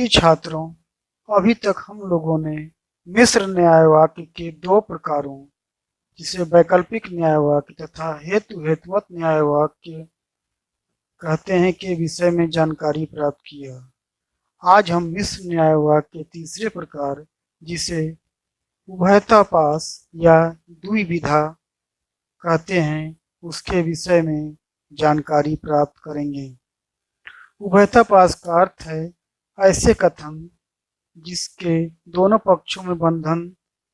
जी छात्रों, अभी तक हम लोगों ने मिश्र न्याय वाक्य के दो प्रकारों, जिसे वैकल्पिक न्याय वाक्य तथा हेतु हेतुवत न्याय वाक्य कहते हैं, के विषय में जानकारी प्राप्त किया। आज हम मिश्र न्याय वाक्य के तीसरे प्रकार, जिसे उभयतापास या द्विविधा कहते हैं, उसके विषय में जानकारी प्राप्त करेंगे। उभयतापास का अर्थ है ऐसे कथन जिसके दोनों पक्षों में बंधन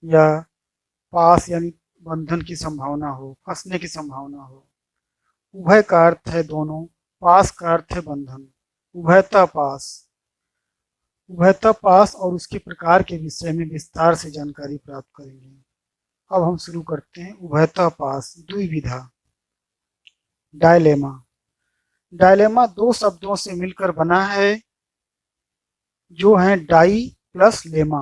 या पास यानी बंधन की संभावना हो, फंसने की संभावना हो। उभय का अर्थ है दोनों, पास का अर्थ है बंधन। उभयता पास और उसके प्रकार के विषय में विस्तार से जानकारी प्राप्त करेंगे। अब हम शुरू करते हैं। उभयता पास द्विविधा। डायलेमा। डायलेमा दो शब्दों से मिलकर बना है, जो है डाई प्लस लेमा।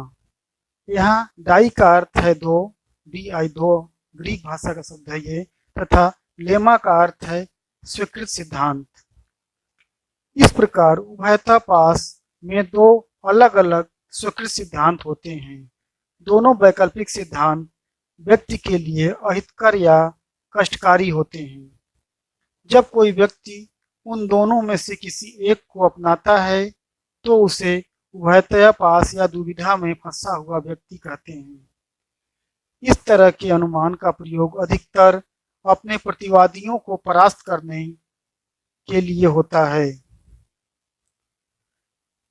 यहाँ डाई का अर्थ है दो, DI दो, ग्रीक भाषा का शब्द है ये, तथा लेमा का अर्थ है स्वीकृत सिद्धांत। इस प्रकार उभयता पास में दो अलग अलग स्वीकृत सिद्धांत होते हैं। दोनों वैकल्पिक सिद्धांत व्यक्ति के लिए अहितकर या कष्टकारी होते हैं। जब कोई व्यक्ति उन दोनों में से किसी एक को अपनाता है तो उसे उभयता पास या दुविधा में फंसा हुआ व्यक्ति कहते हैं। इस तरह के अनुमान का प्रयोग अधिकतर अपने प्रतिवादियों को परास्त करने के लिए होता है।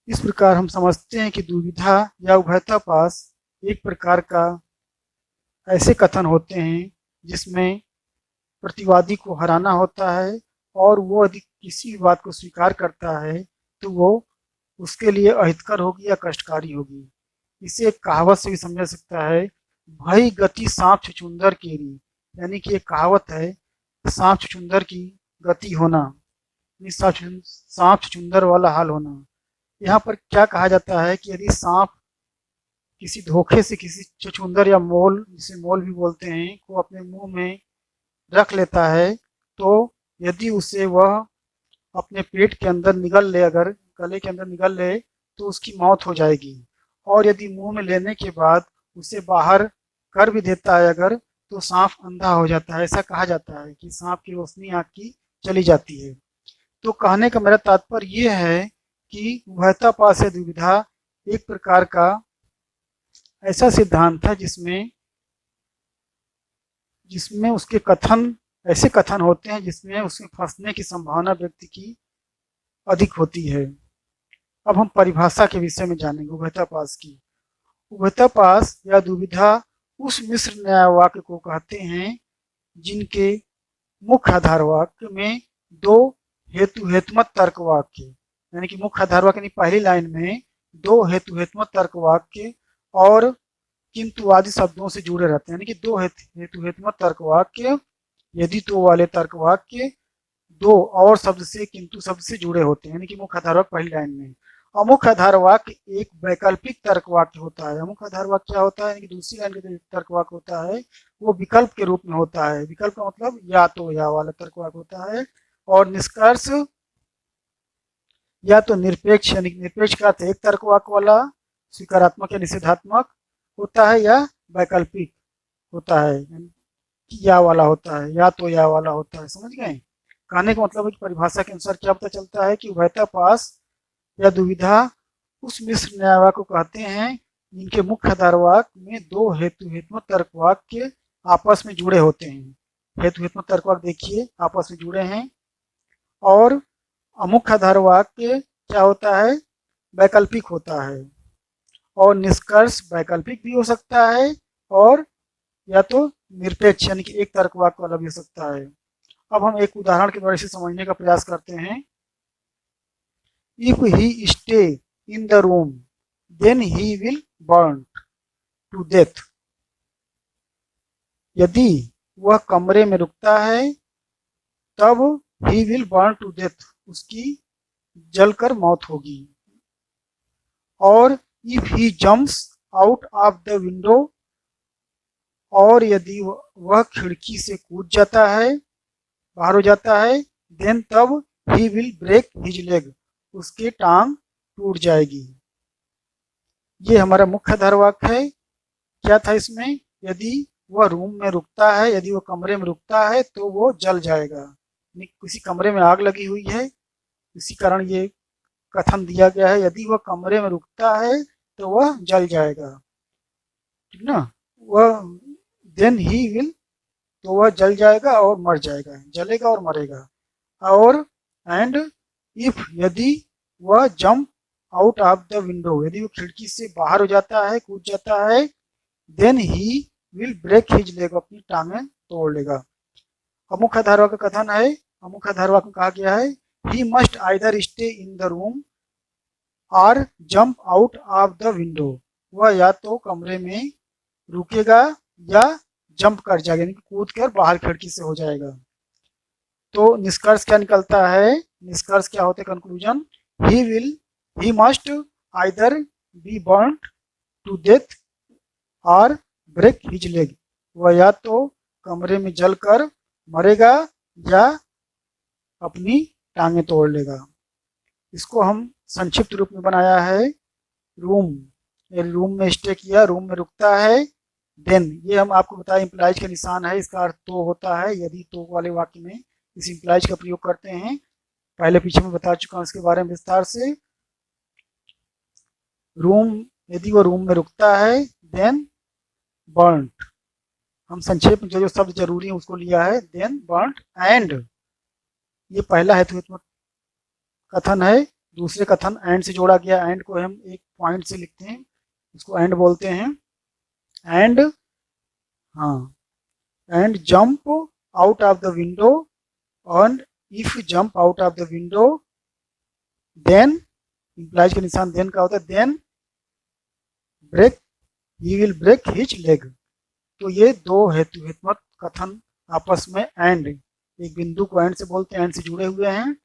इस प्रकार हम समझते हैं कि दुविधा या उभयता पास एक प्रकार का ऐसे कथन होते हैं जिसमें प्रतिवादी को हराना होता है, और वो यदि किसी बात को स्वीकार करता है तो वो उसके लिए अहितकर होगी या कष्टकारी होगी। इसे एक कहावत से भी समझा सकता है, भई गति सांप छुछुंदर केरी। यानी कि एक कहावत है, सांप छुछुंदर की गति होना, सांप छुछुंदर वाला हाल होना। यहाँ पर क्या कहा जाता है कि यदि सांप किसी धोखे से किसी छुछुंदर या मोल, जिसे मोल भी बोलते हैं, को अपने मुंह में रख लेता है, तो यदि उसे वह अपने पेट के अंदर निगल ले, अगर गले के अंदर निगल ले, तो उसकी मौत हो जाएगी। और यदि मुंह में लेने के बाद उसे बाहर कर भी देता है अगर, तो सांप अंधा हो जाता है। ऐसा कहा जाता है कि सांप की रोशनी आँख की चली जाती है। तो कहने का मेरा तात्पर्य ये है कि उभयता पास या द्विविधा एक प्रकार का ऐसा सिद्धांत है जिसमें उसके कथन, ऐसे कथन होते हैं जिसमें उसमें फंसने की संभावना व्यक्ति की अधिक होती है। अब हम परिभाषा के विषय में जानेंगे उभयता पास की। उभयता पास या दुविधा उस मिश्र न्याय वाक्य को कहते हैं जिनके मुख्य आधार वाक्य में दो हेतु हेतुमत तर्क वाक्य, यानी कि मुख्य आधार वाक्य यानी पहली लाइन में दो हेतु हेतुमत तर्क वाक्य और किंतु आदि शब्दों से जुड़े रहते हैं। यानी कि दो हेतु हेतुमत तर्क वाक्य, यदि तो वाले तर्क वाक्य दो और शब्द से, किंतु शब्द से जुड़े होते हैं। यानी कि मुख्य आधार वाक्य पहली लाइन में। अमुख्य आधार वाक्य एक वैकल्पिक तर्क वाक्य होता है। अमुख्य आधार वाक्य क्या होता है, यानी कि दूसरी लाइन का जो तर्क वाक्य होता है वो विकल्प के रूप में होता है। विकल्प का मतलब या तो या वाला तर्क वाक्य होता है। और निष्कर्ष या तो निरपेक्ष, यानी निरपेक्ष का अर्थ एक तर्क वाक्य वाला स्वीकारात्मक या निषेधात्मक होता है, या वैकल्पिक होता है, या वाला होता है, या तो या वाला होता है। समझ गए? कहने का मतलब है कि परिभाषा के अनुसार क्या पता चलता है कि उभयता पास या दुविधा उस मिश्र न्याय वाक्य को कहते हैं जिनके मुख्य आधार वाक्य में दो हेतु हेतुमत तर्क वाक्य आपस में जुड़े होते हैं। हेतु हेतुमत तर्क वाक्य देखिए आपस में जुड़े हैं। और अमुख्य आधार वाक्य क्या होता है, वैकल्पिक होता है। और निष्कर्ष वैकल्पिक भी हो सकता है और या तो निरपेक्ष, यानी कि एक तर्क वाक्य वाला भी हो सकता है। अब हम एक उदाहरण के द्वारा इसे समझने का प्रयास करते हैं। If he stay in the room, then he will burn to death. यदि वह कमरे में रुकता है तब he will burn to death, उसकी जलकर मौत होगी। और if he jumps out of the window, और यदि वह खिड़की से कूद जाता है, बाहर हो जाता है, then तब he will break his leg, उसकी टांग टूट जाएगी। ये हमारा मुख्य आधार वाक्य है। क्या था इसमें, यदि वह रूम में रुकता है, यदि वह कमरे में रुकता है तो वो जल जाएगा। किसी कमरे में आग लगी हुई है, इसी कारण ये कथन दिया गया है, यदि वह कमरे में रुकता है तो वह जल जाएगा, ठीक ना। वह देन ही विल, तो वह जल जाएगा और मर जाएगा, जलेगा और मरेगा। और एंड इफ, यदि वह jump out of the window, यदि वो खिड़की से बाहर हो जाता है, कूद जाता है, then he will break his leg, अपनी टांगें तोड़ लेगा। अमुख्य आधार वाक्य कथन है, अमुख्य आधार वाक्य कहा गया है, he must either stay in the room और jump out of the window, वह या तो कमरे में रुकेगा या जंप कर जाएगा, यानी कूद कर बाहर खिड़की से हो जाएगा। तो निष्कर्ष क्या निकलता है, निष्कर्ष क्या होते हैं, conclusion, he must either be burned to death और ब्रेक हिज लेग, वह या तो कमरे में जलकर मरेगा या अपनी टांगें तोड़ लेगा। इसको हम संक्षिप्त रूप में बनाया है, रूम, रूम में स्टे किया, रूम में रुकता है। देन, ये हम आपको बताया इम्प्लाइज का निशान है, इसका अर्थ तो होता है, यदि तो वाले वाक्य में इस इम्प्लाइज का प्रयोग करते हैं। पहले पीछे में बता चुका हूँ इसके बारे में विस्तार से। रूम, यदि वो रूम में रुकता है, देन बर्न्ट, हम संक्षेप में जो जो शब्द जरूरी है उसको लिया है, देन बर्न्ट एंड, ये पहला हेतुत्मक कथन है। दूसरे कथन एंड से जोड़ा गया, एंड को हम एक पॉइंट से लिखते हैं, इसको एंड बोलते हैं। एंड, हाँ, and jump out of the window, and if jump out of the window, then, implies का निशान देन का होता है, then break, he will break his leg. तो ये दो हेतुत्मक कथन आपस में एंड, एक बिंदु को एंड से बोलते हैं, एंड से जुड़े हुए हैं।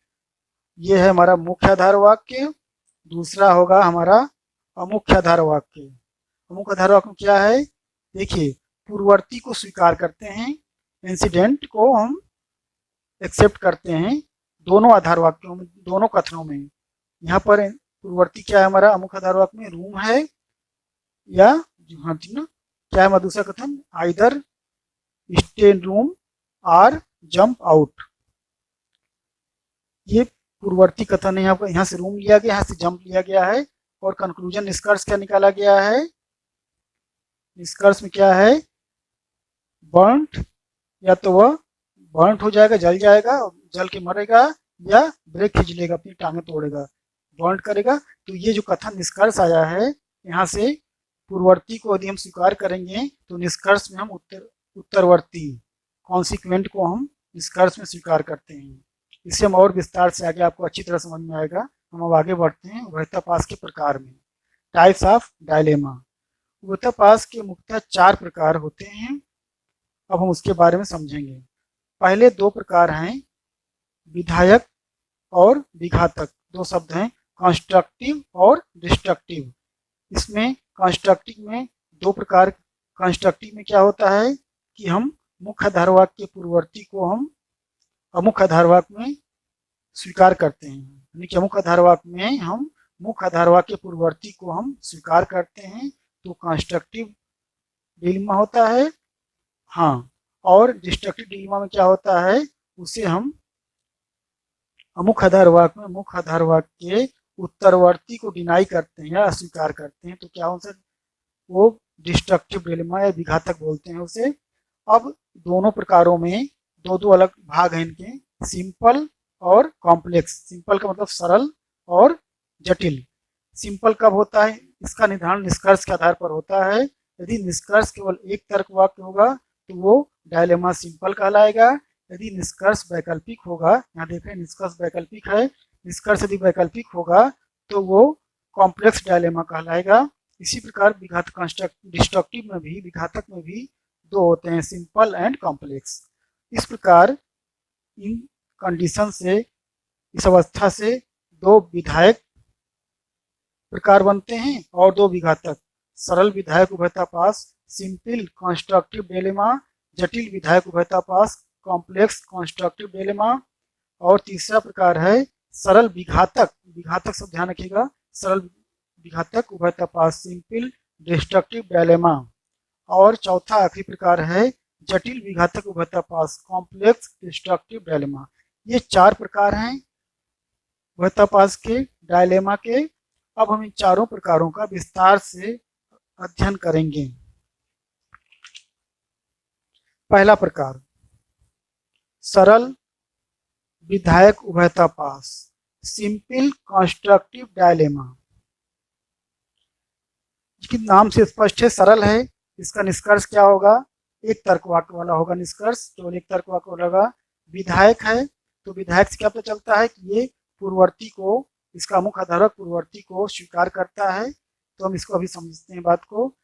ये है हमारा मुख्य आधार वाक्य। दूसरा होगा हमारा अमुख्य आधार वाक्य। अमुख्य आधार वाक्य में क्या है, देखिए, पूर्ववर्ती को स्वीकार करते हैं, इंसिडेंट को हम एक्सेप्ट करते हैं, दोनों आधार वाक्यों में, दोनों कथनों में। यहाँ पर पूर्ववर्ती क्या है हमारा अमुख्य आधार वाक्य में, रूम है, या हाँ ठीक ना, क्या है हमारा दूसरा कथन, आइदर स्टे इन रूम और जंप आउट। ये पूर्ववर्ती कथन है, यहाँ से रूम लिया गया, यहाँ से जंप लिया गया है। और कंक्लूजन, निष्कर्ष क्या निकाला गया है, निष्कर्ष में क्या है, बर्न्ट, या तो वह बर्न्ट हो जाएगा, जल जाएगा, जल के मरेगा, या ब्रेक खींच लेगा, अपनी टांगे तोड़ेगा, बर्न्ट करेगा। तो ये जो कथन निष्कर्ष आया है, यहाँ से पूर्ववर्ती को यदि हम स्वीकार करेंगे तो निष्कर्ष में हम उत्तरवर्ती कॉन्सिक्वेंट को हम निष्कर्ष में स्वीकार करते हैं। इससे हम और विस्तार से आगे आपको अच्छी तरह समझ में आएगा। हम अब आगे बढ़ते हैं उभयतापास के प्रकार में, टाइप्स ऑफ डायलेमा। उभयतापास के मुख्यतः 4 प्रकार होते हैं, अब हम उसके बारे में समझेंगे। पहले 2 प्रकार हैं, विधायक और विघातक, 2 शब्द हैं, कंस्ट्रक्टिव और डिस्ट्रक्टिव। इसमें कंस्ट्रक्टिव में 2 प्रकार, कंस्ट्रक्टिव में क्या होता है कि हम मुख्य आधार वाक्य के पूर्ववर्ती को हम अमुख्य आधार वाक्य में स्वीकार करते हैं, यानी कि अमुख्य आधार वाक्य में हम मुख्य आधार वाक्य के पूर्ववर्ती को हम स्वीकार करते हैं, तो कंस्ट्रक्टिव डिलेमा होता है। हाँ, और डिस्ट्रक्टिव डिलेमा में क्या होता है, उसे हम अमुख्य आधार वाक्य में मुख्य आधार वाक्य के उत्तरवर्ती को डिनाई करते हैं या अस्वीकार करते हैं, तो क्या हो सकता, वो डिस्ट्रक्टिव डिलेमा या विघातक बोलते हैं उसे। अब दोनों प्रकारों में 2 अलग भाग हैं इनके, सिंपल और कॉम्प्लेक्स। सिंपल का मतलब सरल और जटिल। सिंपल कब होता है, इसका निर्धारण निष्कर्ष के आधार पर होता है। यदि निष्कर्ष केवल एक तर्क वाक्य होगा तो वो डायलेमा सिंपल कहलाएगा। यदि निष्कर्ष वैकल्पिक होगा, यहाँ देखें निष्कर्ष वैकल्पिक है, निष्कर्ष यदि वैकल्पिक होगा तो वो कॉम्प्लेक्स डायलेमा कहलाएगा। इसी प्रकार विघातक डिस्ट्रक्टिव में भी, विघातक में भी 2 होते हैं, सिंपल एंड कॉम्प्लेक्स। इस प्रकार इन कंडीशन से, इस अवस्था से 2 विधायक प्रकार बनते हैं और 2 विघातक। सरल विधायक उभयतापास, सिंपल कंस्ट्रक्टिव डिलेमा, जटिल विधायक उभयतापास, कॉम्प्लेक्स कंस्ट्रक्टिव डिलेमा। और तीसरा प्रकार है सरल विघातक। विघातक सब ध्यान रखिएगा, सरल विघातक उभयतापास सिंपल डिस्ट्रक्टिव डायलेमा। और चौथा आखिरी प्रकार है जटिल विघातक उभयतापास कॉम्प्लेक्स डिस्ट्रक्टिव डायलेमा। ये 4 प्रकार हैं उभयतापास के डायलेमा के। अब हम इन चारों प्रकारों का विस्तार से अध्ययन करेंगे। पहला प्रकार सरल विधायक उभयतापास सिंपल कंस्ट्रक्टिव डायलेमा। नाम से स्पष्ट है, सरल है। इसका निष्कर्ष क्या होगा? एक तर्क वाक्य वाला होगा निष्कर्ष, केवल एक तर्क वाक्य वाला होगा। विधायक है तो विधायक से क्या पता चलता है कि ये पूर्ववर्ती को, इसका मुख्य आधारक पूर्ववर्ती को स्वीकार करता है। तो हम इसको अभी समझते हैं बात को।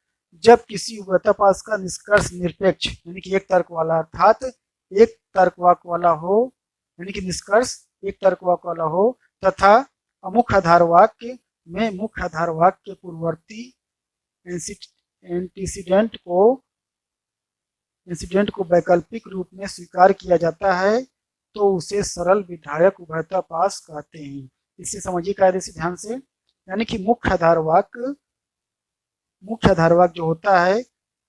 जब किसी उभयतापास का निष्कर्ष निरपेक्ष यानी कि एक तर्क वाला, अर्थात एक तर्क वाक्य वाला हो, यानी कि निष्कर्ष एक तर्क वाक्य वाला हो तथा मुख्य आधार वाक्य में मुख्य आधार वाक्य के पूर्ववर्ती इंसिडेंट को वैकल्पिक रूप में स्वीकार किया जाता है तो उसे सरल विधायक उभयतापास कहते हैं। इससे समझिए कायदे से ध्यान से, यानी कि मुख्य आधार वाक्य जो होता है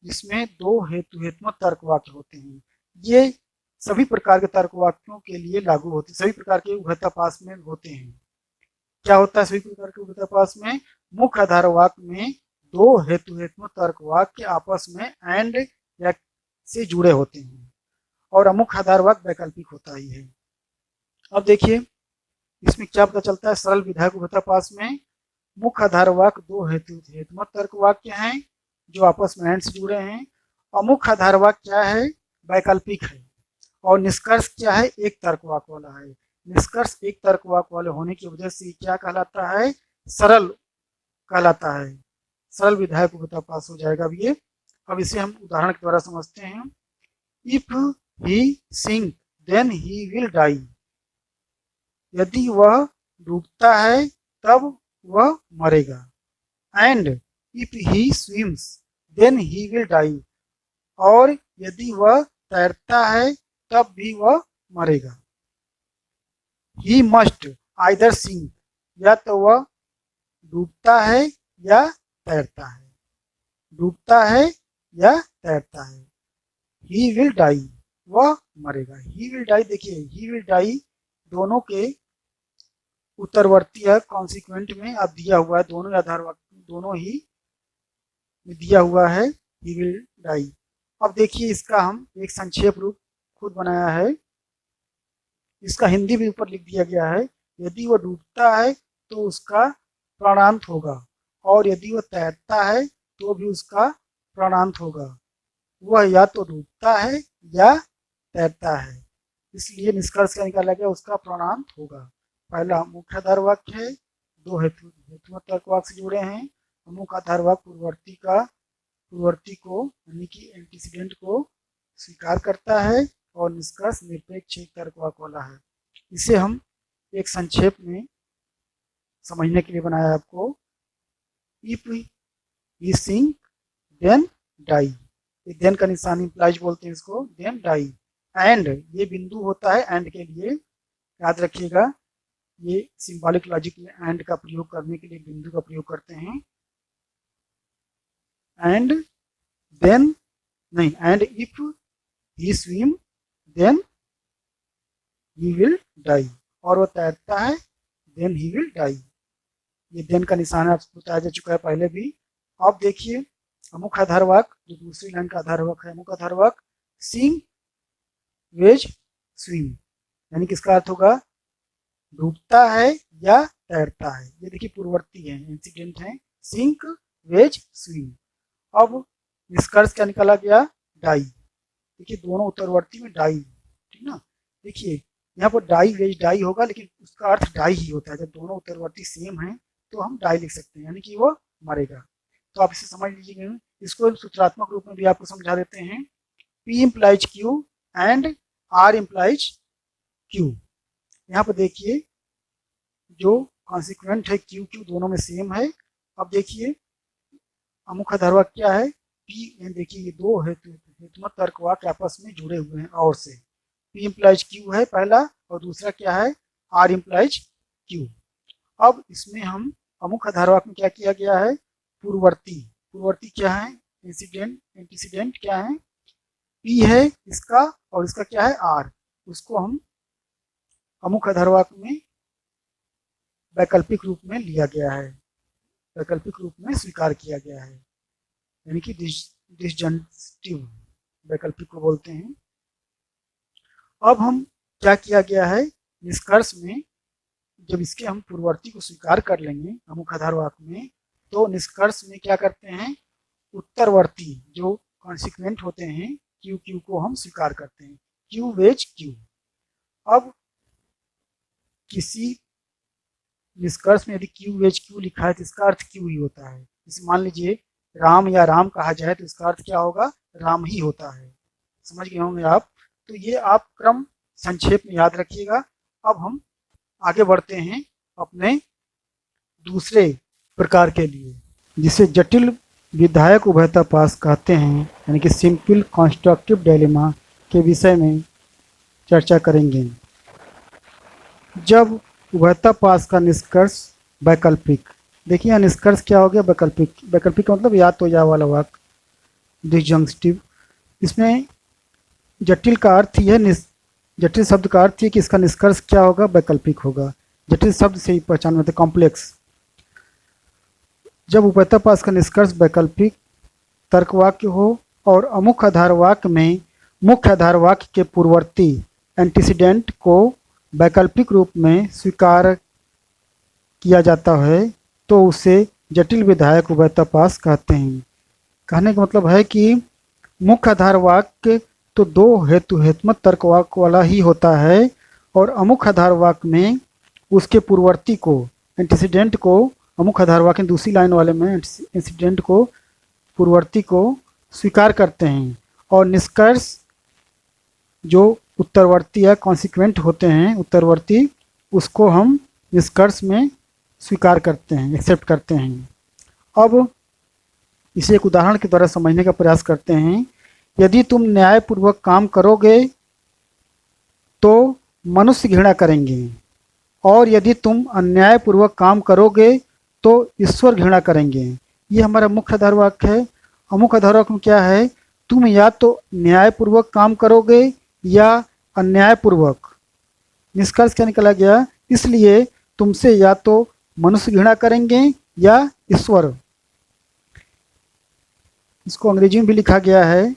जिसमें 2 हेतुहेत्मक तर्क वाक्य होते हैं, ये सभी प्रकार के तर्क वाक्यों के लिए लागू होते हैं, सभी प्रकार के उभयतापास में होते हैं। क्या होता है सभी प्रकार के उभयतापास में? मुख्य आधार वाक्य में 2 हेतुहेत्मक तर्क वाक्य आपस में एंड या से जुड़े होते हैं और अमुख्य आधार वाक्य वैकल्पिक होता ही है। अब देखिए इसमें क्या पता चलता है, सरल विधायक उभयतापास में मुख्य आधार वाक्य 2 हेतुहेत्मक तर्क वाक्य हैं जो आपस में एंड से जुड़े हैं। अमुख्य आधार वाक्य क्या है? वैकल्पिक है। और निष्कर्ष क्या है? एक तर्क वाक्य वाला है। निष्कर्ष एक तर्क वाक्य वाले होने की वजह से क्या कहलाता है? सरल कहलाता है। सरल विधायक उभयतापास हो जाएगा अब ये। अब इसे हम उदाहरण के द्वारा समझते हैं। If he sink then he will die. यदि वह डूबता है तब वह मरेगा। And if he swims then he will die. और यदि वह तैरता है तब भी वह मरेगा। ही मस्ट आइदर सिंक, या तो वह डूबता है या तैरता है, डूबता है या तैरता है। ही विल डाई, वह मरेगा। ही विल डाई, देखिए ही विल डाई दोनों के उत्तरवर्ती है, कॉन्सिक्वेंट में अब दिया हुआ है, दोनों आधार दोनों ही दिया हुआ है ही विल डाई। अब देखिए इसका हम एक संक्षेप रूप खुद बनाया है, इसका हिंदी भी ऊपर लिख दिया गया है। यदि वह डूबता है तो उसका प्राणांत होगा और यदि वह तैरता है तो भी उसका प्राणांत होगा। वह या तो डूबता है या तैरता है, इसलिए निष्कर्ष क्या निकाला गया? उसका प्राणांत होगा। पहला मुख्य आधार वाक्य है, 2 हेतुमत तर्क वाक्य से जुड़े हैं। मुख्य आधार वाक्य पूर्ववर्ती को यानी कि एंटीसीडेंट को स्वीकार करता है और निष्कर्ष निरपेक्ष तर्क वाक्य वाला है। इसे हम एक संक्षेप में समझने के लिए बनाया आपको। If he sink then die, then का निशान इंप्लाइज बोलते हैं इसको, देन डाई। एंड ये बिंदु होता है एंड के लिए, याद रखिएगा ये सिंबॉलिक लॉजिक में एंड का प्रयोग करने के लिए बिंदु का प्रयोग करते हैं। एंड देन नहीं, and if he swim then he will die. और वो तैरता है देन ही विल डाई। ये देन का निशान आपको बताया जा चुका है पहले भी। अब देखिए मुख्य आधार वाक्य जो दूसरी लाइन का आधार वाक्य है, मुख्य आधार वाक्य सिंक वेज स्विम, यानी किसका अर्थ होगा? डूबता है या तैरता है। ये देखिए पूर्ववर्ती है, इंसिडेंट है, सिंक वेज स्विम। अब निष्कर्ष क्या निकाला गया? डाई। देखिए दोनों उत्तरवर्ती में डाई, ठीक ना। देखिए यहाँ पर डाई वेज डाई होगा, लेकिन उसका अर्थ डाई ही होता है। जब दोनों उत्तरवर्ती सेम है तो हम डाई लिख सकते हैं, यानी कि वो मरेगा। तो आप इसे समझ लीजिएगा। इसको सूत्रात्मक रूप में भी आपको समझा देते हैं। P implies Q and R implies Q। यहाँ पर देखिए जो कॉन्सिक्वेंट है Q Q दोनों में सेम है। अब देखिए मुख्य आधार वाक्य क्या है? P, देखिए ये 2 हेतुमत तर्क वाक्य आपस में जुड़े हुए हैं और से। P इम्प्लाइज Q है पहला और दूसरा क्या है? R implies Q। अब इसमें हम अमुक आधारवाक्य में क्या किया गया है, पूर्ववर्ती, पूर्ववर्ती क्या है, इंसिडेंट, एंटीसीडेंट क्या है, पी है इसका और इसका क्या है आर, उसको हम अमुक आधारवाक्य में वैकल्पिक रूप में लिया गया है, वैकल्पिक रूप में स्वीकार किया गया है, यानी कि डिसजंक्टिव वैकल्पिक को बोलते हैं। अब हम क्या किया गया है निष्कर्ष में, जब इसके हम पूर्ववर्ती को स्वीकार कर लेंगे अमुक आधारवाक्य में, तो निष्कर्ष में क्या करते हैं, उत्तरवर्ती जो कॉन्सिक्वेंट होते हैं क्यू क्यू को हम स्वीकार करते हैं, क्यू वेज क्यू। अब किसी निष्कर्ष में यदि क्यू वेज क्यू लिखा है तो इसका अर्थ क्यू ही होता है। जैसे मान लीजिए राम या राम कहा जाए तो इसका अर्थ क्या होगा, राम ही होता है। समझ गए होंगे आप। तो ये आप क्रम संक्षेप में याद रखिएगा। अब हम आगे बढ़ते हैं अपने दूसरे प्रकार के लिए, जिसे जटिल विधायक उभयता पास कहते हैं, यानी कि सिंपल कॉन्स्ट्रक्टिव डायलेमा के विषय में चर्चा करेंगे। जब उभयता पास का निष्कर्ष वैकल्पिक, देखिए यहाँ निष्कर्ष क्या हो गया, वैकल्पिक, वैकल्पिक का मतलब या तो या वाला वाक्य, डिसजंक्टिव। इसमें जटिल का अर्थ ही है, जटिल शब्द का अर्थ है कि इसका निष्कर्ष क्या होगा, वैकल्पिक होगा। जटिल शब्द से ही पहचान में कॉम्प्लेक्स। जब उभयता पास का निष्कर्ष वैकल्पिक तर्कवाक्य हो और अमुक आधार वाक्य में मुख्य आधार वाक्य के पूर्ववर्ती एंटीसीडेंट को वैकल्पिक रूप में स्वीकार किया जाता है, तो उसे जटिल विधायक उभयता पास कहते हैं। कहने का मतलब है कि मुख्य आधार वाक्य तो दो हेतु हेतुमत तर्क वाक्य वाला ही होता है, और अमुक आधार वाक्य में उसके पूर्ववर्ती को, एंटीसीडेंट को, अमुक आधार वाक्य दूसरी लाइन वाले में एंटीसीडेंट को, पूर्ववर्ती को स्वीकार करते हैं, और निष्कर्ष जो उत्तरवर्ती या कॉन्सिक्वेंट होते हैं उत्तरवर्ती, उसको हम निष्कर्ष में स्वीकार करते हैं, एक्सेप्ट करते हैं। अब इसे एक उदाहरण के द्वारा समझने का प्रयास करते हैं। यदि तुम न्यायपूर्वक काम करोगे तो मनुष्य घृणा करेंगे, और यदि तुम अन्यायपूर्वक काम करोगे तो ईश्वर घृणा करेंगे। ये हमारा मुख्य आधार वाक्य है। अमुक आधार वाक्य में क्या है, तुम या तो न्यायपूर्वक काम करोगे या अन्यायपूर्वक। निष्कर्ष क्या निकला गया, इसलिए तुमसे या तो मनुष्य घृणा करेंगे या ईश्वर। इसको अंग्रेजी में भी लिखा गया है,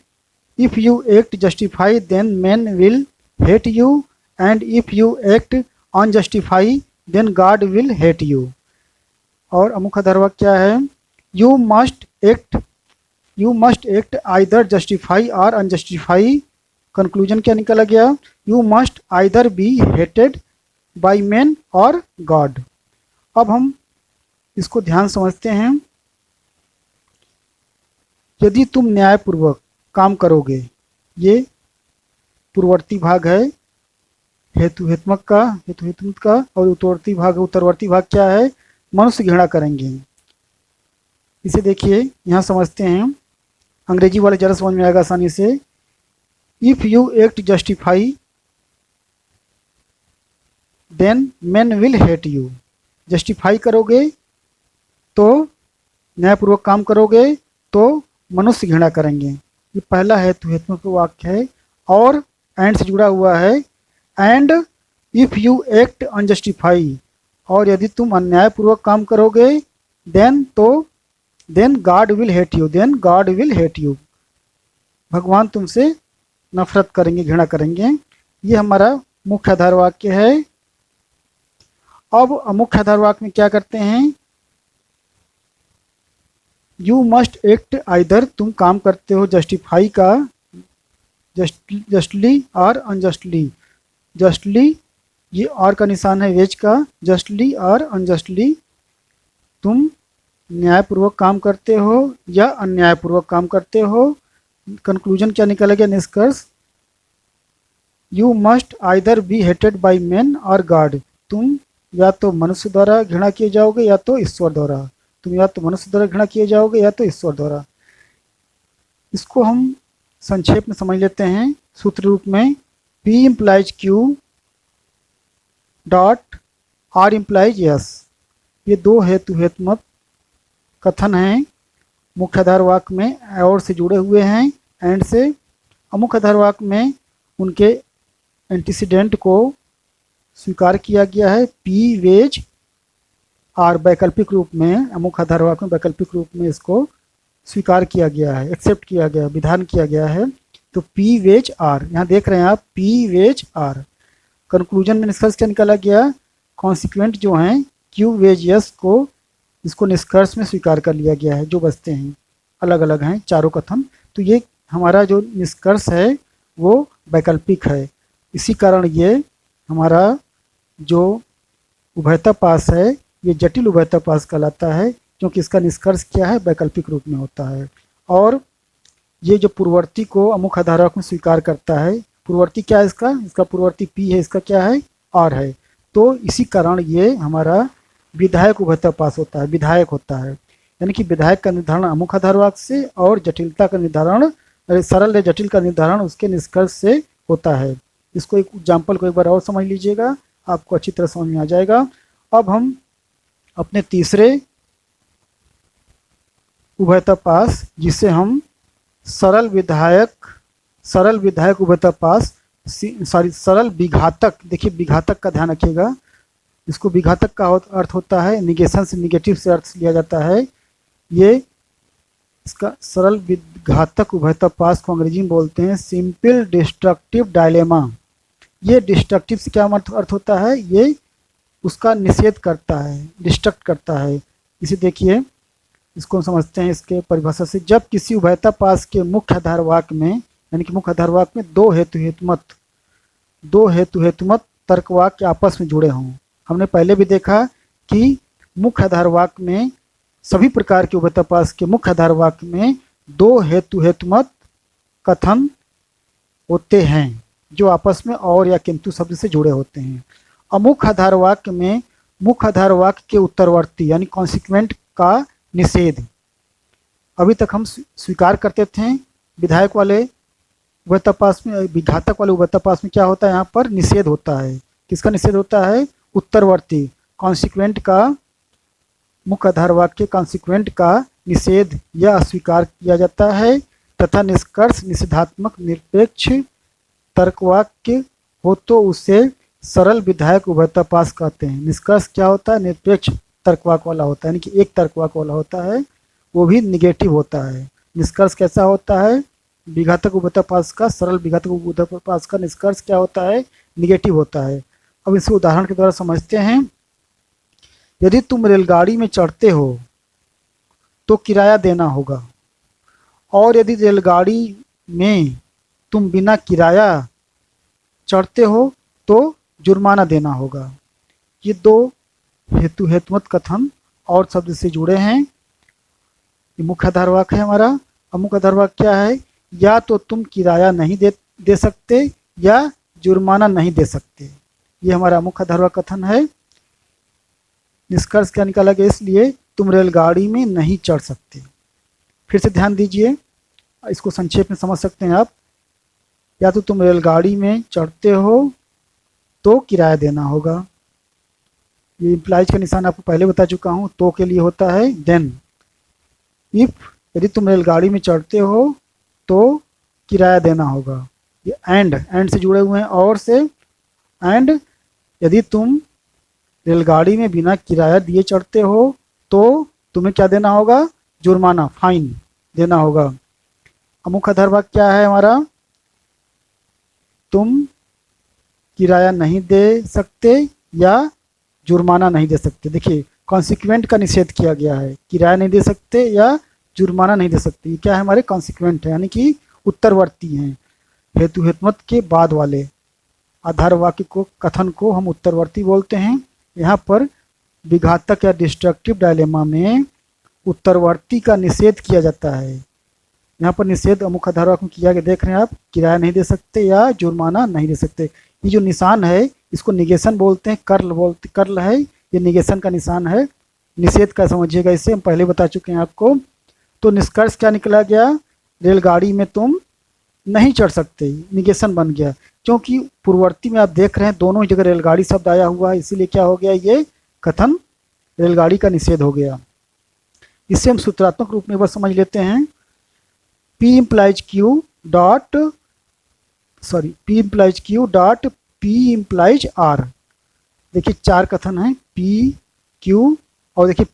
if you act justify then man will hate you, and if you act unjustify then God will hate you. और अमुक आधार वाक्य क्या है, you must act either justify और अनजस्टिफाई। कंक्लूजन क्या निकला गया, you must either be hated by man और गॉड। अब हम इसको ध्यान समझते हैं। यदि तुम न्यायपूर्वक काम करोगे, ये पूर्ववर्ती भाग है हेतु हेतुमत का, और उत्तरवर्ती भाग क्या है, मनुष्य घृणा करेंगे। इसे देखिए यहाँ समझते हैं, अंग्रेजी वाले जरा समझ में आएगा आसानी से। If you act justify then man will hate you. Justify करोगे तो न्यायपूर्वक काम करोगे तो मनुष्य घृणा करेंगे। ये पहला हेतु हेतुमत वाक्य है, और एंड से जुड़ा हुआ है। And if you act unjustify, और यदि तुम अन्यायपूर्वक काम करोगे then God will hate you, then God will hate you. भगवान तुमसे नफरत करेंगे, घृणा करेंगे। ये हमारा मुख्य आधार वाक्य है। अब अमुख्य आधार वाक्य में क्या करते हैं, यू मस्ट एक्ट आइदर, तुम काम करते हो जस्टिफाई का, जस्टली और अनजस्टली। जस्टली ये और का निशान है वेज का, जस्टली और अनजस्टली तुम न्यायपूर्वक काम करते हो या अन्यायपूर्वक काम करते हो। कंक्लूजन क्या निकलेगा, निष्कर्ष, you must either be hated by man और गॉड। तुम या तो मनुष्य द्वारा घृणा किए जाओगे या तो ईश्वर द्वारा। तुम या तो मनुष्य द्वारा घृणा किए जाओगे या तो ईश्वर द्वारा। इसको हम संक्षेप में समझ लेते हैं सूत्र रूप में। P implies Q dot R implies S। ये दो हेतु हेतुमत कथन हैं, मुख्य आधार वाक्य में और से जुड़े हुए हैं, एंड से। अमुख्य आधार वाक्य में उनके एंटीसीडेंट को स्वीकार किया गया है, पी वेज आर, वैकल्पिक रूप में अमुख्य आधार वाक्य में वैकल्पिक रूप में इसको स्वीकार किया गया है, एक्सेप्ट किया गया, विधान किया गया है। तो पी वेज आर, यहाँ देख रहे हैं आप, पी वेज आर। कंक्लूजन में निष्कर्ष क्या निकाला गया, कॉन्सिक्वेंट जो हैं क्यू वेज यस को, इसको निष्कर्ष में स्वीकार कर लिया गया है। जो बचते हैं अलग अलग हैं चारों कथन। तो ये हमारा जो निष्कर्ष है वो वैकल्पिक है। इसी कारण ये हमारा जो उभयता पास है ये जटिल उभयता पास कहलाता है, क्योंकि इसका निष्कर्ष क्या है, वैकल्पिक रूप में होता है। और ये जो पूर्ववर्ती को अमुख्य आधार वाक्य में स्वीकार करता है, पूर्ववर्ती क्या है इसका पूर्ववर्ती पी है, इसका क्या है, आर है। तो इसी कारण ये हमारा विधायक उभयता पास होता है, विधायक होता है। यानी कि विधायक का निर्धारण अमुख्य आधार वाक्य से और जटिलता का निर्धारण, सरल या जटिल का निर्धारण उसके निष्कर्ष से होता है। इसको एक एग्जाम्पल को एक बार और समझ लीजिएगा, आपको अच्छी तरह समझ में आ जाएगा। अब हम अपने तीसरे उभयता पास, जिसे हम सरल विधायक उभयता पास, सॉरी सरल विघातक, देखिए विघातक का ध्यान रखिएगा, इसको विघातक का अर्थ होता है निगेशन से, निगेटिव से अर्थ लिया जाता है। ये इसका सरल विघातक उभयता पास को अंग्रेजी में बोलते हैं सिंपल डिस्ट्रक्टिव डायलेमा। ये डिस्ट्रक्टिव से क्या अर्थ होता है, ये उसका निषेध करता है, डिस्ट्रक्ट करता है। इसे देखिए, इसको हम समझते हैं इसके परिभाषा से। जब किसी उभयता पास के मुख्य आधार वाक्य में, यानी कि मुख्य आधार वाक्य में दो हेतु हेतुमत तर्क वाक्य आपस में जुड़े हों। हमने पहले भी देखा कि मुख्य आधार वाक्य में, सभी प्रकार के उभयता पास के मुख्य आधार वाक्य में दो हेतु हेतुमत कथन होते हैं जो आपस में और या किंतु शब्द से जुड़े होते हैं। अमुख्य आधार वाक्य में मुख्य आधार वाक्य के उत्तरवर्ती यानी कॉन्सिक्वेंट का निषेध। अभी तक हम स्वीकार करते थे विधायक वाले उभयता पास में, विघातक वाले उभयता पास में क्या होता है, यहाँ पर निषेध होता है। किसका निषेध होता है, उत्तरवर्ती कॉन्सिक्वेंट का, मुख्य आधार वाक्य कॉन्सिक्वेंट का निषेध या अस्वीकार किया जाता है, तथा निष्कर्ष निषेधात्मक निरपेक्ष तर्कवाक्य हो तो उसे सरल विधायक उभयता पास कहते हैं। निष्कर्ष क्या होता है, निरपेक्ष तर्कवाक्य वाला होता है, यानी कि एक तर्कवाक्य वाला होता है, वो भी निगेटिव होता है। निष्कर्ष कैसा होता है, विघातक उभयता पास का, सरल विघातक उभयता पास का निष्कर्ष क्या होता है, निगेटिव होता है। अब इसे उदाहरण के द्वारा समझते हैं। यदि तुम रेलगाड़ी में चढ़ते हो तो किराया देना होगा, और यदि रेलगाड़ी में तुम बिना किराया चढ़ते हो तो जुर्माना देना होगा। ये दो हेतु हेतुमत कथन और शब्द से जुड़े हैं। ये मुख्य आधार वाक्य है हमारा। अमुख्य आधार वाक्य क्या है, या तो तुम किराया नहीं दे सकते या जुर्माना नहीं दे सकते। ये हमारा मुख्य आधार वाक्य कथन है। निष्कर्ष क्या निकाला गया, इसलिए तुम रेलगाड़ी में नहीं चढ़ सकते। फिर से ध्यान दीजिए, इसको संक्षेप में समझ सकते हैं आप। या तो तुम रेलगाड़ी में चढ़ते हो तो किराया देना होगा, ये इम्प्लाइज का निशान आपको पहले बता चुका हूँ, तो के लिए होता है देन। इफ, यदि तुम रेलगाड़ी में चढ़ते हो तो किराया देना होगा। ये एंड से जुड़े हुए हैं, और से। एंड यदि तुम रेलगाड़ी में बिना किराया दिए चढ़ते हो तो तुम्हें क्या देना होगा, जुर्माना, फाइन देना होगा। अमुख्य आधार वाक्य क्या है हमारा, तुम किराया नहीं दे सकते या जुर्माना नहीं दे सकते। देखिए कॉन्सिक्वेंट का निषेध किया गया है, किराया नहीं दे सकते या जुर्माना नहीं दे सकते। ये क्या है, हमारे कॉन्सिक्वेंट है, यानी कि उत्तरवर्ती हैं, हेतु हेतुमत के बाद वाले आधार वाक्य को, कथन को हम उत्तरवर्ती बोलते हैं। यहाँ पर विघातक या डिस्ट्रक्टिव डायलेमा में उत्तरवर्ती का निषेध किया जाता है। यहाँ पर निषेध अमुख्य आधार वाक्य में किया गया, देख रहे हैं आप, किराया नहीं दे सकते या जुर्माना नहीं दे सकते। ये जो निशान है इसको निगेशन बोलते हैं, कर्ल है, ये निगेशन का निशान है। निषेध का समझिएगा, इसे हम पहले बता चुके हैं आपको। तो निष्कर्ष क्या निकला गया, रेलगाड़ी में तुम नहीं चढ़ सकते, निगेशन बन गया। क्योंकि पूर्ववर्ती में आप देख रहे हैं दोनों ही जगह रेलगाड़ी शब्द आया हुआ है, इसीलिए क्या हो गया, ये कथन रेलगाड़ी का निषेध हो गया। इसे हम सूत्रात्मक रूप में बस समझ लेते हैं। P implies Q dot P implies Q dot P implies R। देखिए चार कथन है, P, Q और देखिए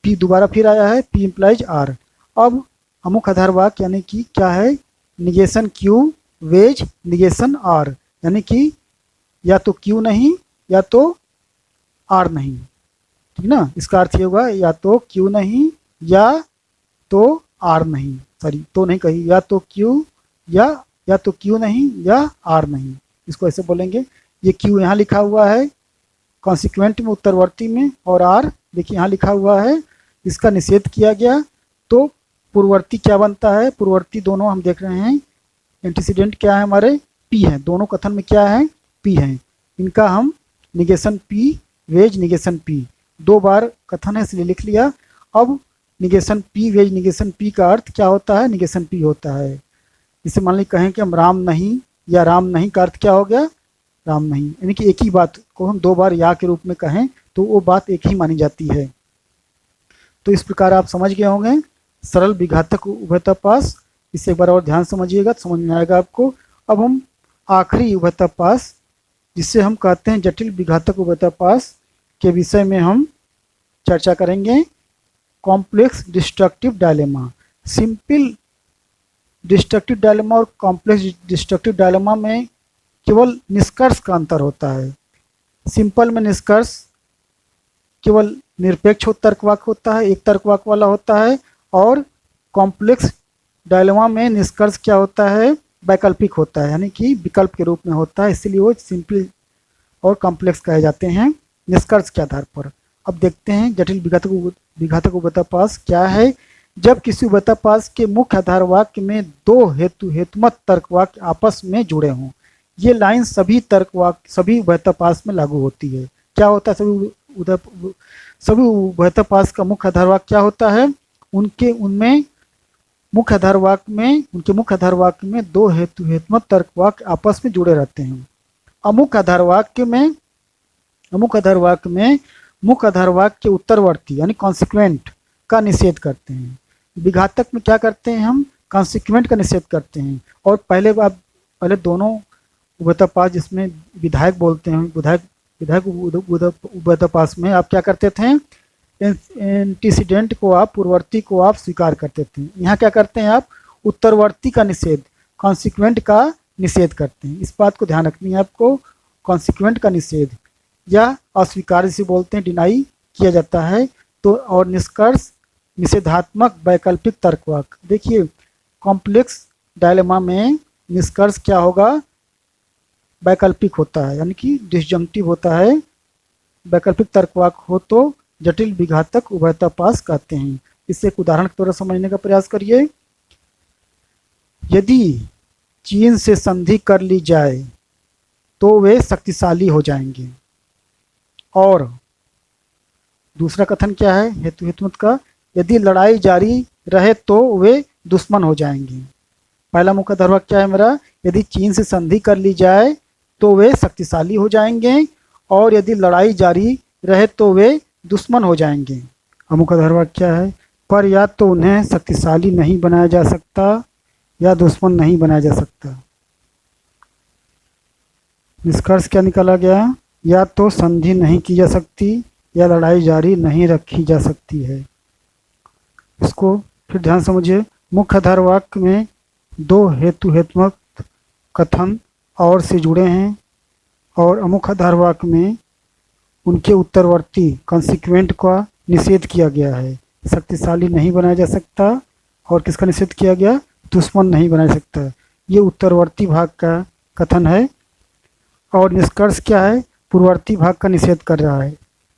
P दोबारा फिर आया है, P implies R। अब अमुक आधार वाक्य यानी कि क्या है, negation Q wedge negation R, यानी कि या तो Q नहीं या तो R नहीं, ठीक ना। इसका अर्थ ये होगा या तो Q नहीं या तो R नहीं, सॉरी तो नहीं कही, या तो Q या तो Q नहीं या R नहीं, इसको ऐसे बोलेंगे। ये Q यहाँ लिखा हुआ है कॉन्सिक्वेंट में, उत्तरवर्ती में, और R देखिए यहाँ लिखा हुआ है, इसका निषेध किया गया। तो पूर्ववर्ती क्या बनता है, पूर्ववर्ती दोनों हम देख रहे हैं, एंटीसीडेंट क्या है हमारे, P है, दोनों कथन में क्या है, P है। इनका हम negation P wedge negation P, दो बार कथन है इसलिए लिख लिया। अब negation P wedge negation P का अर्थ क्या होता है, निगेशन P होता है। इसे मान ली कहें कि हम राम नहीं या राम नहीं का अर्थ क्या हो गया, राम नहीं, यानी कि एक ही बात को हम दो बार या के रूप में कहें तो वो बात एक ही मानी जाती है। तो इस प्रकार आप समझ गए होंगे सरल विघातक उभयता पास। इसे एक बार और ध्यान समझिएगा, समझ में आएगा आपको। अब हम आखिरी उभयता पास, जिसे हम कहते हैं जटिल विघातक उभयता पास, के विषय में हम चर्चा करेंगे। Complex destructive dilemma. Simple destructive dilemma और कॉम्प्लेक्स डिस्ट्रक्टिव डायलेमा में केवल निष्कर्ष का अंतर होता है। सिंपल में निष्कर्ष केवल निरपेक्ष तर्कवाक होता है, एक तर्कवाक वाला होता है, और कॉम्प्लेक्स डायलेमा में निष्कर्ष क्या होता है, वैकल्पिक होता है, यानी कि विकल्प के रूप में होता है, इसलिए वो सिंपल और कॉम्प्लेक्स कहे जाते हैं निष्कर्ष के आधार पर। अब देखते हैं जटिल विघातक उभयता पास क्या है। जब किसी उभयता पास के मुख्य आधार वाक्य में दो हेतुमत तर्क वाक्य आपस में जुड़े हों, ये लाइन सभी तर्क वाक्य सभी उभयता पास में लागू होती है। क्या होता है, सभी उभयता पास का मुख्य आधार वाक्य क्या होता है, उनके मुख्य आधार वाक्य में दो हेतुमत तर्क वाक्य आपस में जुड़े रहते हैं। अमुक आधार वाक्य में मुख्य आधार वाक्य के उत्तरवर्ती यानी कॉन्सिक्वेंट का निषेध करते हैं। विघातक में क्या करते हैं, हम कॉन्सिक्वेंट का निषेध करते हैं। और पहले दोनों उभयता पास जिसमें विधायक बोलते हैं, विधायक उभयता पास में आप क्या करते थे, एंटीसीडेंट को आप, पूर्ववर्ती को आप स्वीकार करते थे। यहाँ क्या करते हैं आप, उत्तरवर्ती का निषेध, कॉन्सिक्वेंट का निषेध करते हैं। इस बात को ध्यान रखनी है आपको, कॉन्सिक्वेंट का निषेध या अस्वीकार से बोलते हैं, डिनाई किया जाता है। तो और निष्कर्ष निषेधात्मक वैकल्पिक तर्कवाक। देखिए कॉम्प्लेक्स डायलेमा में निष्कर्ष क्या होगा, वैकल्पिक होता है, यानी कि डिसजंक्टिव होता है। वैकल्पिक तर्कवाक हो तो जटिल विघातक उभयता पास कहते हैं। इसे एक उदाहरण के द्वारा समझने का प्रयास करिए। यदि चीन से संधि कर ली जाए तो वे शक्तिशाली हो जाएंगे। और दूसरा कथन क्या है, हेतुमत का, यदि लड़ाई जारी रहे तो वे दुश्मन हो जाएंगे। पहला मुख्य आधार वाक्य क्या है मेरा, यदि चीन से संधि कर ली जाए तो वे शक्तिशाली हो जाएंगे, और यदि लड़ाई जारी रहे तो वे दुश्मन हो जाएंगे। मुख्य आधार वाक्य क्या है, पर या तो उन्हें शक्तिशाली नहीं बनाया जा सकता या दुश्मन नहीं बनाया जा सकता। निष्कर्ष क्या निकाला गया, या तो संधि नहीं की जा सकती या लड़ाई जारी नहीं रखी जा सकती है। इसको फिर ध्यान समझिए। मुख्य आधार वाक्य में दो हेतुमत कथन और से जुड़े हैं, और अमुख्य आधार वाक्य में उनके उत्तरवर्ती कॉन्सिक्वेंट का निषेध किया गया है। शक्तिशाली नहीं बनाया जा सकता, और किसका निषेध किया गया, दुश्मन नहीं बनाया जा सकता। ये उत्तरवर्ती भाग का कथन है। और निष्कर्ष क्या है, पूर्ववर्ती भाग का निषेध कर रहा है,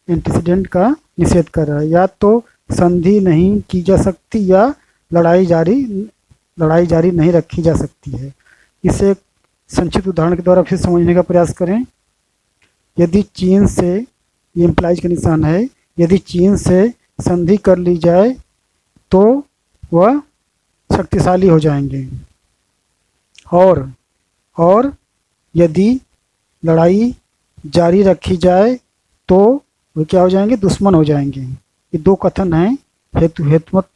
एंटीसीडेंट का निषेध कर रहा है। या तो संधि नहीं की जा सकती या लड़ाई जारी नहीं रखी जा सकती है। इसे संक्षिप्त उदाहरण के द्वारा फिर समझने का प्रयास करें। यदि चीन से, ये इम्प्लाइज का निशान है, यदि चीन से संधि कर ली जाए तो वह शक्तिशाली हो जाएंगे, और यदि लड़ाई जारी रखी जाए तो वो क्या हो जाएंगे, दुश्मन हो जाएंगे। ये दो कथन हैं, हेतु हेतुमत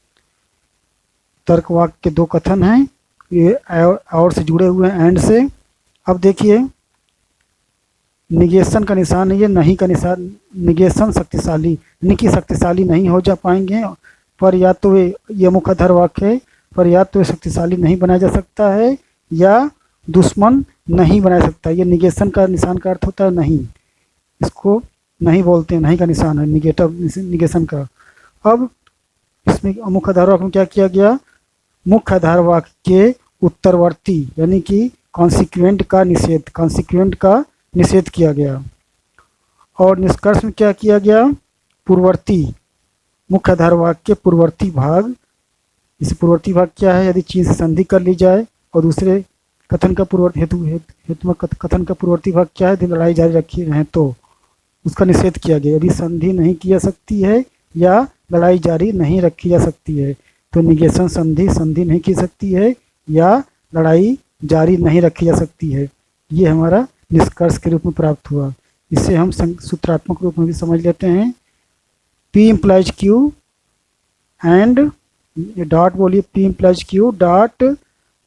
तर्क वाक्य के दो कथन हैं, ये और से जुड़े हुए हैं एंड से। अब देखिए निगेशन का निशान है, ये नहीं का निशान, निगेशन शक्तिशाली यानी कि शक्तिशाली नहीं हो जा पाएंगे, पर या तो ये मुख्याधार वाक्य है, पर या तो शक्तिशाली नहीं बनाया जा सकता है या दुश्मन नहीं बना सकता। ये निगेशन का निशान का अर्थ होता है नहीं, इसको नहीं बोलते हैं, नहीं का निशान है निगेटिव निगेशन का। अब इसमें मुख्य आधार वाक्य में क्या किया गया, मुख्य आधार वाक्य के उत्तरवर्ती यानी कि कॉन्सिक्वेंट का निषेध, कॉन्सिक्वेंट का निषेध किया गया। और निष्कर्ष में क्या किया गया, पूर्ववर्ती मुख्य आधार वाक्य के पूर्ववर्ती भाग, इसे पूर्ववर्ती भाग क्या है, यदि चीज से संधि कर ली जाए और दूसरे कथन का पूर्ववर्ती हेतु कथन का पूर्ववर्ती भाग क्या है, लड़ाई जारी रखी रहें तो उसका निषेध किया गया। यदि संधि नहीं की जा सकती है या लड़ाई जारी नहीं रखी जा सकती है तो निगेशन संधि, संधि नहीं की सकती है या लड़ाई जारी नहीं रखी जा सकती है। ये हमारा निष्कर्ष के रूप में प्राप्त हुआ। इसे हम सूत्रात्मक रूप में भी समझ लेते हैं। P implies Q and dot बोलिए, P implies Q dot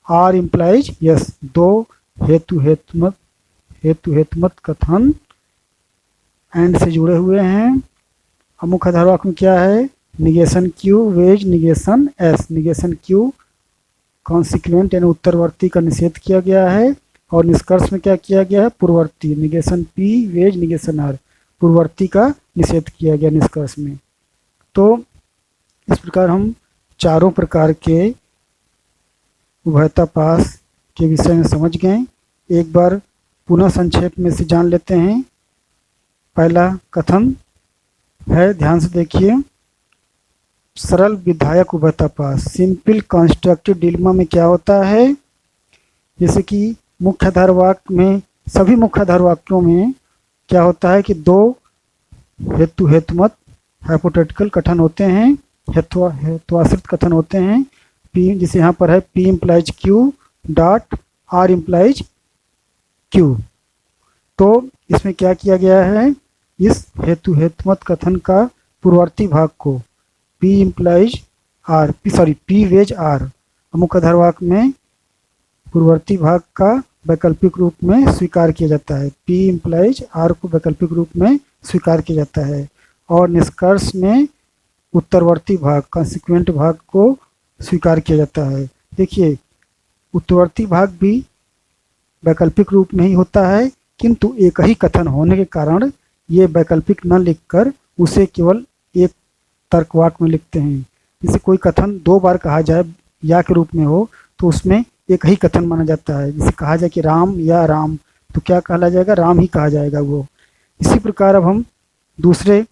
R implies yes। दो हेतु हेतुमत कथन एंड से जुड़े हुए हैं। मुख्य आधार वाक्य में क्या है, negation Q wedge negation S, negation Q consequent यानी उत्तरवर्ती का निषेध किया गया है। और निष्कर्ष में क्या किया गया है, पूर्ववर्ती negation P wedge negation R, पूर्ववर्ती का निषेध किया गया निष्कर्ष में। तो इस प्रकार हम चारों प्रकार के उभयता पास के विषय में समझ गए। एक बार पुनः संक्षेप में से जान लेते हैं। पहला कथन है, ध्यान से देखिए, सरल विधायक उभयता पास, सिंपल कंस्ट्रक्टिव डिलेमा में क्या होता है, जैसे कि मुख्य आधार वाक्य में, सभी मुख्य आधार वाक्यों में क्या होता है कि दो हेतु हेतुमत हाइपोथेटिकल कथन होते हैं, हेत्वाश्रित कथन होते हैं। P जिसे यहाँ पर है P implies Q dot R implies Q। तो इसमें क्या किया गया है, इस हेतु हेतुमत कथन का पूर्ववर्ती भाग को P implies R, P wedge R, मुख्य आधार वाक्य में पूर्ववर्ती भाग का वैकल्पिक रूप में स्वीकार किया जाता है। P implies R को वैकल्पिक रूप में स्वीकार किया जाता है। और निष्कर्ष में उत्तरवर्ती भाग कॉन्सिक्वेंट भाग को स्वीकार किया जाता है। देखिए उत्तरवर्ती भाग भी वैकल्पिक रूप में ही होता है, किंतु एक ही कथन होने के कारण ये वैकल्पिक न लिखकर उसे केवल एक तर्कवाक्य में लिखते हैं। जैसे कोई कथन दो बार कहा जाए या के रूप में हो तो उसमें एक ही कथन माना जाता है। जैसे कहा जाए कि राम या राम, तो क्या कहा जाएगा, राम ही कहा जाएगा वो। इसी प्रकार अब हम दूसरे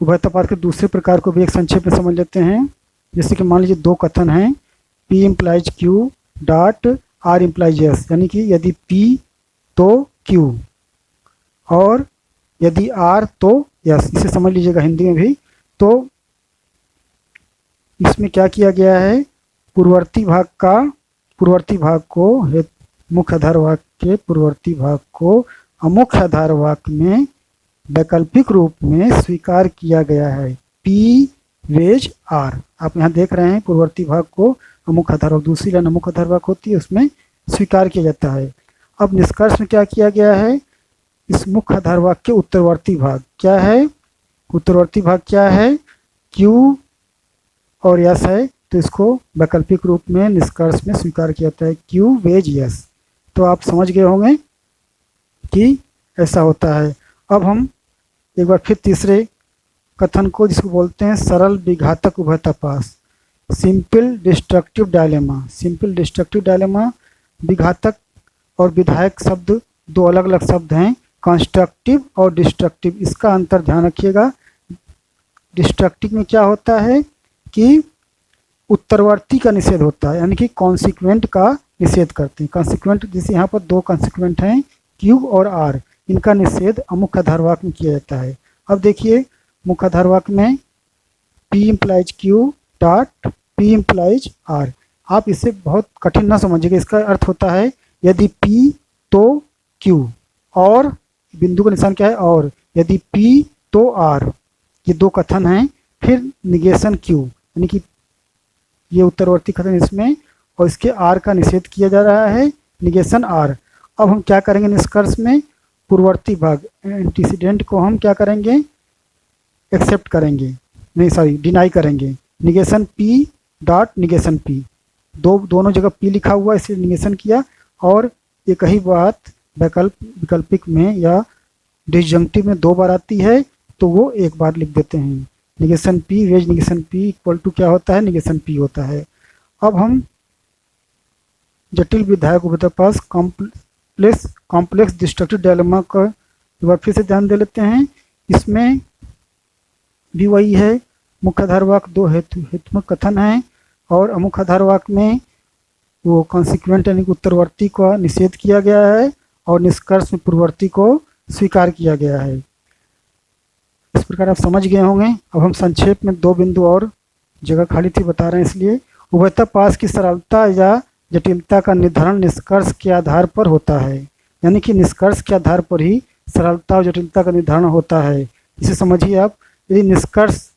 उभयता पास के दूसरे प्रकार को भी एक संक्षेप में समझ लेते हैं। जैसे कि मान लीजिए दो कथन हैं, P implies Q dot R implies S, यानी कि यदि P तो Q और यदि R तो S, इसे समझ लीजिएगा हिंदी में भी। तो इसमें क्या किया गया है, पूर्ववर्ती भाग को मुख्य आधार वाक्य के पूर्ववर्ती भाग को अमुख्य आधार वाक्य में वैकल्पिक रूप में स्वीकार किया गया है, P वेज R। आप यहाँ देख रहे हैं पूर्ववर्ती भाग को अमुख्य आधार वाक्य, दूसरी लाइन अमुख्य आधार वाक्य होती है, उसमें स्वीकार किया जाता है। अब निष्कर्ष में क्या किया गया है, इस मुख्य आधार वाक्य के उत्तरवर्ती भाग क्या है, उत्तरवर्ती भाग क्या है, Q और S है, तो इसको वैकल्पिक रूप में निष्कर्ष में स्वीकार किया जाता है, Q वेज S। तो आप समझ गए होंगे कि ऐसा होता है। अब हम एक बार फिर तीसरे कथन को, जिसको बोलते हैं सरल विघातक उभयता पास, simple destructive dilemma. Simple destructive dilemma, विघातक और विधायक शब्द दो अलग अलग शब्द हैं, कंस्ट्रक्टिव और डिस्ट्रक्टिव। इसका अंतर ध्यान रखिएगा। डिस्ट्रक्टिव में क्या होता है कि उत्तरवर्ती का निषेध होता है, यानी कि कॉन्सिक्वेंट का निषेध करते हैं। कॉन्सिक्वेंट, जैसे यहाँ पर दो कॉन्सिक्वेंट हैं Q और R, इनका निषेध अमुख्य आधार वाक्य में किया जाता है। अब देखिए मुख्य आधार वाक्य में P implies Q dot P implies R। आप इसे बहुत कठिन न समझिएगा। इसका अर्थ होता है यदि P तो Q, और बिंदु का निशान क्या है, और यदि P तो आर, ये दो कथन हैं। फिर निगेशन क्यू, यानी कि ये उत्तरवर्ती कथन इसमें, और इसके आर का निषेध किया जा रहा है, निगेशन आर। अब हम क्या करेंगे निष्कर्ष में, पूर्ववर्ती भाग एंटीसीडेंट को हम क्या करेंगे, एक्सेप्ट करेंगे, नहीं सॉरी डिनाई करेंगे। Negation P dot negation P, दोनों जगह पी लिखा हुआ इसलिए निगेशन किया, और एक ही बात वैकल्पिक में या डिसजंक्टिव में दो बार आती है तो वो एक बार लिख देते हैं। Negation P wedge negation P equal to क्या होता है, निगेशन पी होता है। अब हम जटिल विधायक उभयता पास कॉम्प्लेक्स डिस्ट्रक्टिव डायलेमा का एक बार फिर से ध्यान दे लेते हैं। इसमें भी वही है, मुख्य आधार वाक्य दो हेतुत्मक कथन है, और अमुख्य आधार वाक्य में वो कॉन्सिक्वेंट यानी उत्तरवर्ती का निषेध किया गया है, और निष्कर्ष में पूर्ववर्ती को स्वीकार किया गया है। इस प्रकार आप समझ गए होंगे। अब हम संक्षेप में दो बिंदु और जगह खाली थी बता रहे हैं, इसलिए उभयता पास की सरलता या जटिलता का निर्धारण निष्कर्ष के आधार पर होता है, यानी कि निष्कर्ष के आधार पर ही सरलता और जटिलता का निर्धारण होता है। इसे समझिए आप, यदि निष्कर्ष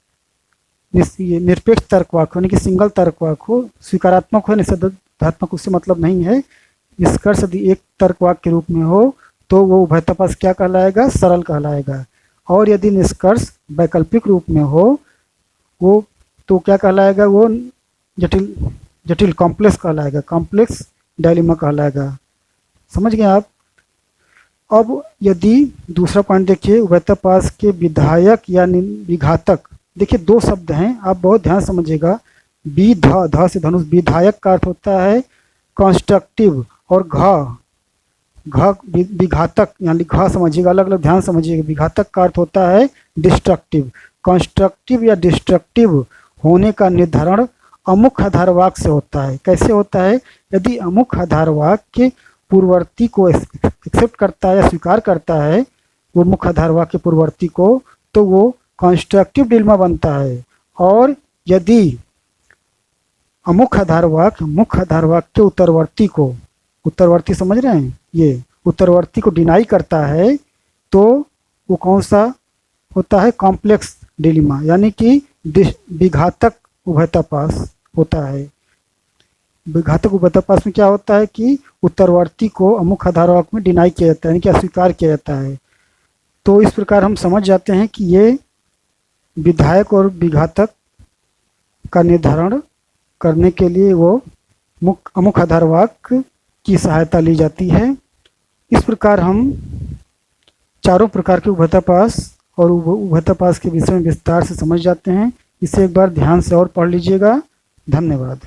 निरपेक्ष तर्कवाक हो, यानी कि सिंगल तर्कवाक हो, स्वीकारात्मक हो, निषेधात्मक, उससे मतलब नहीं है। निष्कर्ष यदि एक तर्कवाक के रूप में हो तो वो उभयता पास क्या कहलाएगा, सरल कहलाएगा। और यदि निष्कर्ष वैकल्पिक रूप में हो वो तो क्या कहलाएगा, वो जटिल कॉम्प्लेक्स कहलाएगा, कॉम्प्लेक्स डायलेमा कहलाएगा। समझ गए आप। अब यदि दूसरा पॉइंट देखिए, उभयता पास के विधायक या विघातक, देखिए दो शब्द हैं, आप बहुत ध्यान समझिएगा। ध से धनुष, विधायक का अर्थ होता है कंस्ट्रक्टिव, और विघातक यानी घ समझिएगा, अलग अलग ध्यान समझिएगा। विघातक का अर्थ होता है डिस्ट्रक्टिव। कंस्ट्रक्टिव या डिस्ट्रक्टिव होने का निर्धारण अमुख्य आधार वाक्य से होता है। कैसे होता है, यदि अमुख्य आधार वाक्य पूर्ववर्ती को एक्सेप्ट करता है या स्वीकार करता है, वो मुख्य आधार वाक्य पूर्ववर्ती को, तो वो कंस्ट्रक्टिव डिलेमा बनता है। और यदि अमुख्य आधार वाक्य मुख्य आधार वाक्य के उत्तरवर्ती समझ रहे हैं, ये उत्तरवर्ती को डिनाई करता है, तो वो कौन सा होता है, कॉम्प्लेक्स डिलेमा, यानी कि विघातक उभयता पास होता है। विघातक उभयता पास में क्या होता है कि उत्तरवर्ती को अमुख्य आधार वाक्य में डिनाई किया जाता है, यानी कि अस्वीकार किया जाता है। तो इस प्रकार हम समझ जाते हैं कि ये विधायक और विघातक का निर्धारण करने के लिए वो अमुख्य आधार वाक्य की सहायता ली जाती है। इस प्रकार हम चारों प्रकार के उभयता पास और उभयता पास के विषय में विस्तार से समझ जाते हैं। इसे एक बार ध्यान से और पढ़ लीजिएगा। धन्यवाद।